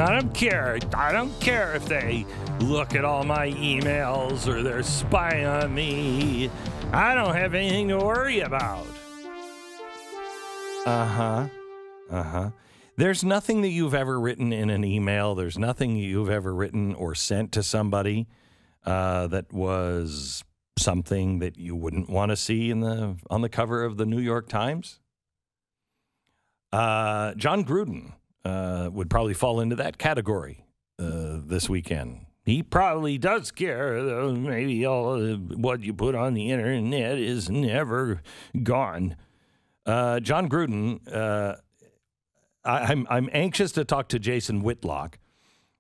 I don't care. I don't care if they look at all my emails or they're spying on me. I don't have anything to worry about. There's nothing that you've ever written in an email. There's nothing you've ever written or sent to somebody that was something that you wouldn't want to see on the cover of the New York Times. John Gruden would probably fall into that category this weekend. He probably does care, though maybe all what you put on the internet is never gone. John Gruden, I'm anxious to talk to Jason Whitlock.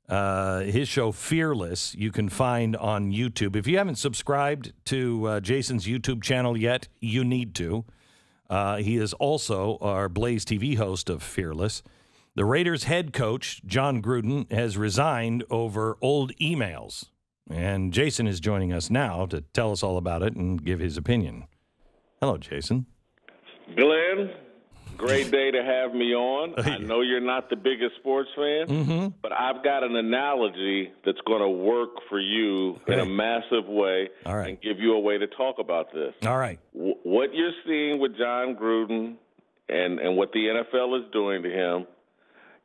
His show Fearless you can find on YouTube. If you haven't subscribed to Jason's YouTube channel yet, you need to. He is also our Blaze TV host of Fearless. The Raiders head coach, John Gruden, has resigned over old emails. And Jason is joining us now to tell us all about it and give his opinion. Hello, Jason. Glenn, great day to have me on. I know you're not the biggest sports fan, but I've got an analogy that's going to work for you in a massive way and give you a way to talk about this. All right. What you're seeing with John Gruden and what the NFL is doing to him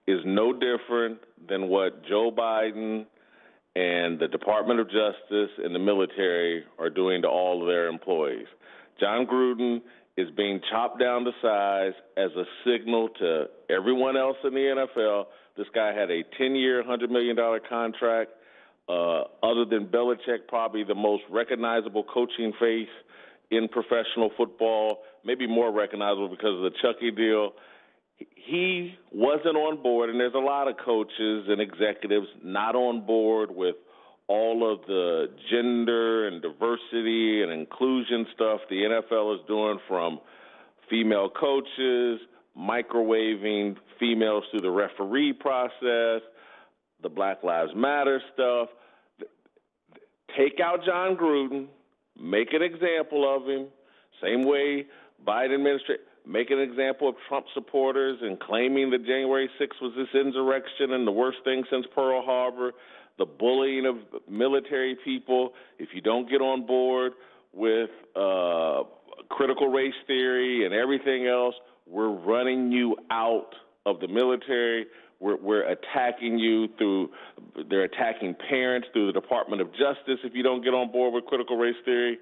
is no different than what Joe Biden and the Department of Justice and the military are doing to all of their employees. John Gruden is being chopped down to size as a signal to everyone else in the NFL. This guy had a 10-year, $100 million contract. Other than Belichick, probably the most recognizable coaching face in professional football, maybe more recognizable because of the Chucky deal. He wasn't on board, and there's a lot of coaches and executives not on board with all of the gender and diversity and inclusion stuff the NFL is doing, from female coaches, microwaving females through the referee process, the Black Lives Matter stuff. Take out John Gruden, make an example of him, same way Biden administration. Make an example of Trump supporters and claiming that January 6th was this insurrection and the worst thing since Pearl Harbor, the bullying of military people. If you don't get on board with critical race theory and everything else, we're running you out of the military. We're attacking you they're attacking parents through the Department of Justice if you don't get on board with critical race theory.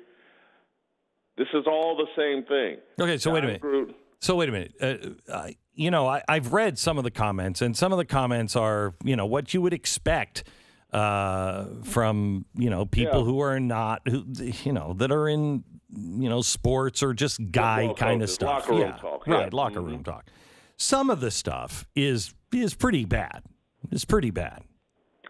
This is all the same thing. Okay, so wait a minute. I've read some of the comments, and some of the comments are, what you would expect from, people who are not, that are in, sports or just guy kind of stuff. Locker room talk. Right, locker room talk. Some of the stuff is pretty bad. It's pretty bad.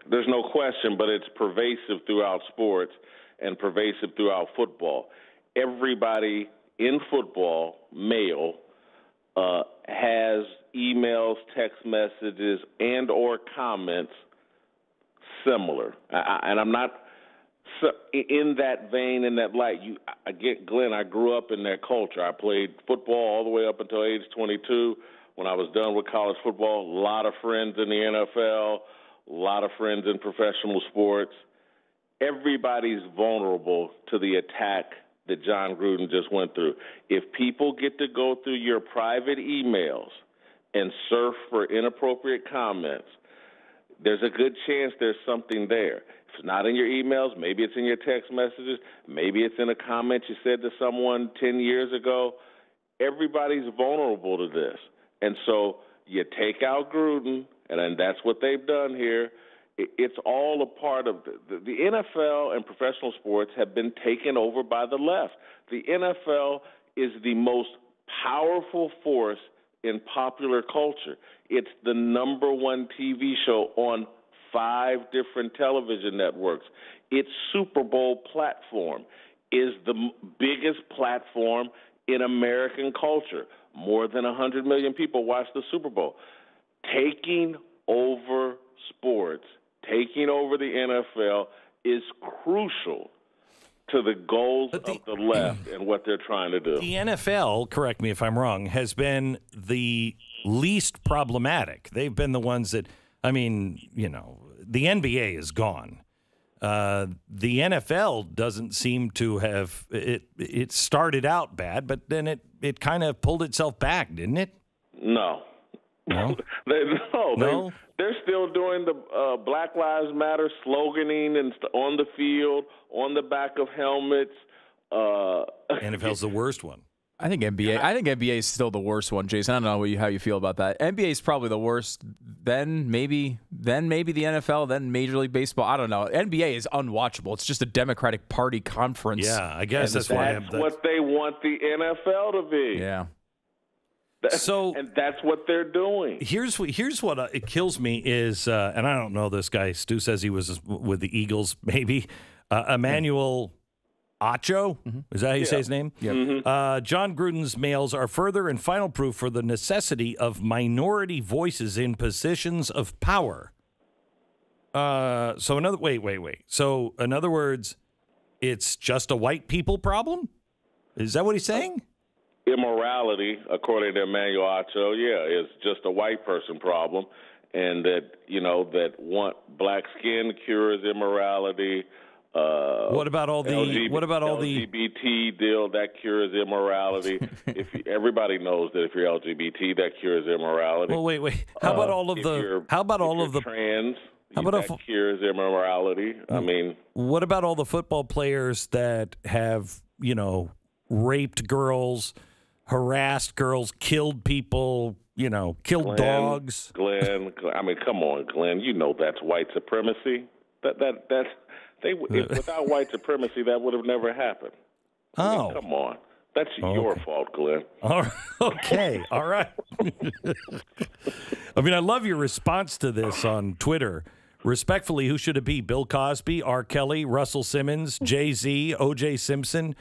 There's no question, but it's pervasive throughout sports and pervasive throughout football. Everybody in football, male, has emails, text messages, and or comments similar. And I'm not in that vein, in that light. Glenn, I grew up in that culture. I played football all the way up until age 22. When I was done with college football, a lot of friends in the NFL, a lot of friends in professional sports. Everybody's vulnerable to the attack that John Gruden just went through. If people get to go through your private emails and surf for inappropriate comments, there's a good chance there's something there. If it's not in your emails, maybe it's in your text messages, maybe it's in a comment you said to someone 10 years ago. Everybody's vulnerable to this. And so you take out Gruden, and that's what they've done here. It's all a part of the NFL, and professional sports have been taken over by the left. The NFL is the most powerful force in popular culture. It's the number one TV show on 5 different television networks. Its Super Bowl platform is the biggest platform in American culture. More than 100 million people watch the Super Bowl. Taking over sports, taking over the NFL is crucial to the goals of the left and what they're trying to do. The NFL, correct me if I'm wrong, has been the least problematic. They've been the ones that I mean, the NBA is gone. The NFL doesn't seem to have it started out bad, but then it kind of pulled itself back, didn't it? No. No? They're still doing the Black Lives Matter sloganing and on the field, on the back of helmets. NFL's the worst one. I think NBA is still the worst one, Jason. I don't know how you feel about that. NBA is probably the worst. Then maybe the NFL, then Major League Baseball. I don't know. NBA is unwatchable. It's just a Democratic Party conference. Yeah, I guess that's what they want the NFL to be. Yeah. And that's what they're doing. Here's what it kills me is, and I don't know this guy. Stu says he was with the Eagles, maybe. Emmanuel Acho, is that how you say his name? Yeah. Mm-hmm. John Gruden's mails are further and final proof for the necessity of minority voices in positions of power. So in other words, it's just a white people problem? Is that what he's saying? Immorality, according to Emmanuel Acho, is just a white person problem, and that black skin cures immorality. What about all the LGBT deal that cures immorality? Everybody knows that if you're LGBT, that cures immorality. Well, wait. How about all of the trans? That cures immorality. I mean, what about all the football players that have raped girls, harassed girls, killed people, killed dogs? Glenn, I mean, come on, Glenn. You know that's white supremacy. Without white supremacy, that would have never happened. I mean, come on. That's your fault, Glenn. Okay. All right. I mean, I love your response to this on Twitter. Respectfully, who should it be? Bill Cosby, R. Kelly, Russell Simmons, Jay-Z, O.J. Simpson?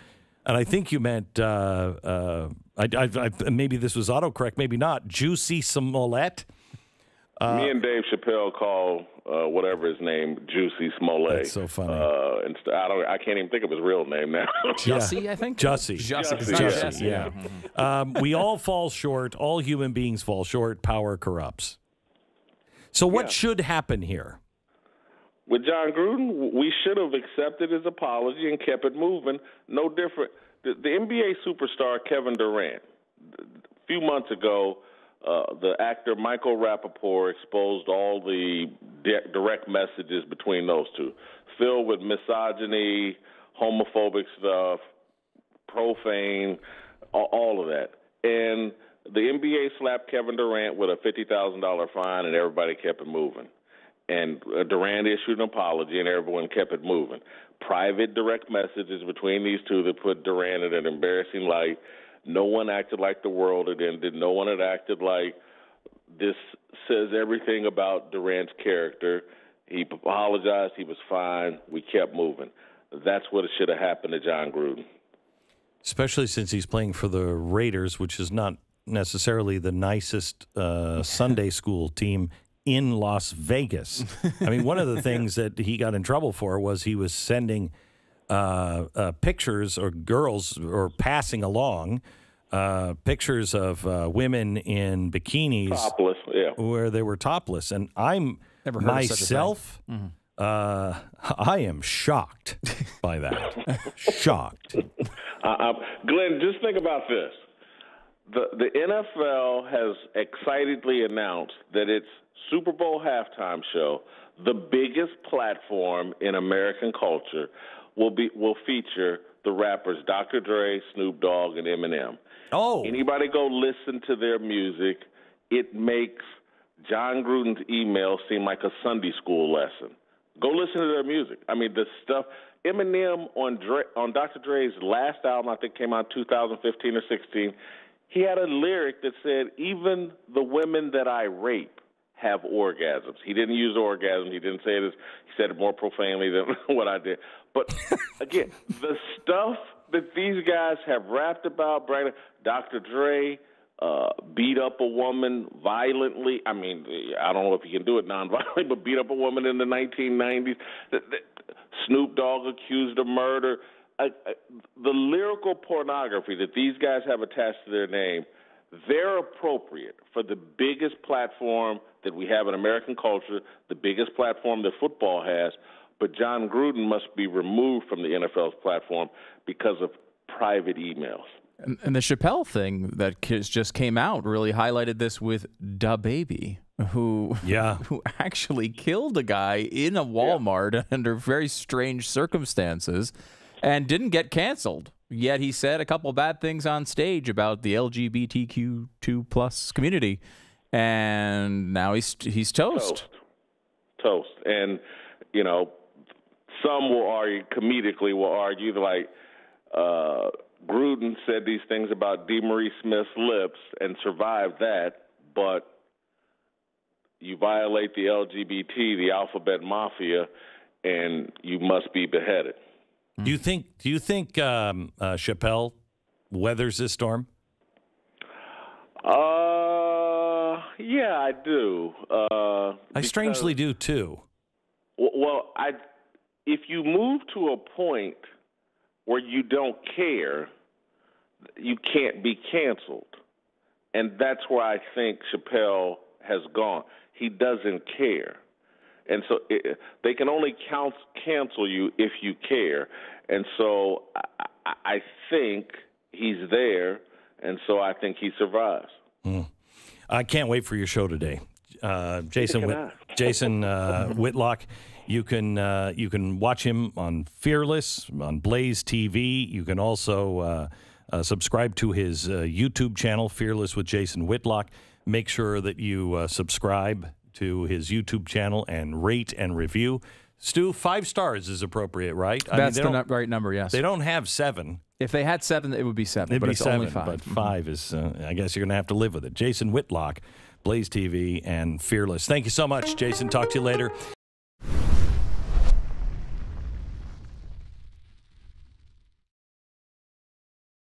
And I think you meant, maybe this was autocorrect, maybe not, Juicy Smollett. Me and Dave Chappelle call whatever his name Juicy Smollett. That's so funny. I can't even think of his real name now. Jussie, I think. Jussie. Yeah. We all fall short. All human beings fall short. Power corrupts. So what should happen here? With John Gruden, we should have accepted his apology and kept it moving. No different. The NBA superstar Kevin Durant, a few months ago, the actor Michael Rappaport exposed all the direct messages between those two, filled with misogyny, homophobic stuff, profane, all of that. And the NBA slapped Kevin Durant with a $50,000 fine, and everybody kept it moving. And Durant issued an apology, and everyone kept it moving. Private direct messages between these two that put Durant in an embarrassing light. No one acted like the world had ended. No one had acted like this says everything about Durant's character. He apologized. He was fine. We kept moving. That's what should have happened to John Gruden. Especially since he's playing for the Raiders, which is not necessarily the nicest Sunday school team in Las Vegas. I mean, one of the things that he got in trouble for was he was sending pictures or girls or passing along pictures of women in bikinis, topless, where they were topless. And I'm never heard myself, of such a thing. I am shocked by that. Shocked. Glenn, just think about this. The NFL has excitedly announced that its Super Bowl halftime show, the biggest platform in American culture, will feature the rappers Dr. Dre, Snoop Dogg, and Eminem. Oh. Anybody go listen to their music, it makes John Gruden's email seem like a Sunday school lesson. Go listen to their music. I mean, the stuff Eminem on Dr. Dre's last album, I think came out 2015 or 16, he had a lyric that said, even the women that I rape have orgasms. He didn't use orgasm. He didn't say it he said it more profanely than what I did. But again, the stuff that these guys have rapped about, Dr. Dre beat up a woman violently. I mean, I don't know if he can do it nonviolently, but beat up a woman in the 1990s. Snoop Dogg accused of murder. The lyrical pornography that these guys have attached to their name they're appropriate for the biggest platform that we have in American culture, the biggest platform that football has, but John Gruden must be removed from the NFL's platform because of private emails. And the Chappelle thing that just came out really highlighted this with DaBaby, who actually killed a guy in a Walmart under very strange circumstances and didn't get canceled. Yet he said a couple bad things on stage about the LGBTQ2+ community, and now he's toast. Toast. And, you know, some will argue, comedically will argue, like, Gruden said these things about DeMaurice Smith's lips and survived that, but you violate the LGBT, the alphabet mafia, and you must be beheaded. Do you think Chappelle weathers this storm? Yeah, I do. I strangely do too. Well, if you move to a point where you don't care, you can't be canceled. And that's where I think Chappelle has gone. He doesn't care. And so they can only cancel you if you care. And so I think he's there, and so I think he survives. I can't wait for your show today. Jason Whitlock. You can watch him on Fearless, on Blaze TV. You can also subscribe to his YouTube channel, Fearless with Jason Whitlock. Make sure that you subscribe to his YouTube channel and rate and review. Stu, 5 stars is appropriate, right? That's the right number, yes. They don't have 7. If they had 7, it would be 7. It'd but be it's 7, only 5. but 5 is, I guess you're going to have to live with it. Jason Whitlock, Blaze TV, and Fearless. Thank you so much, Jason. Talk to you later.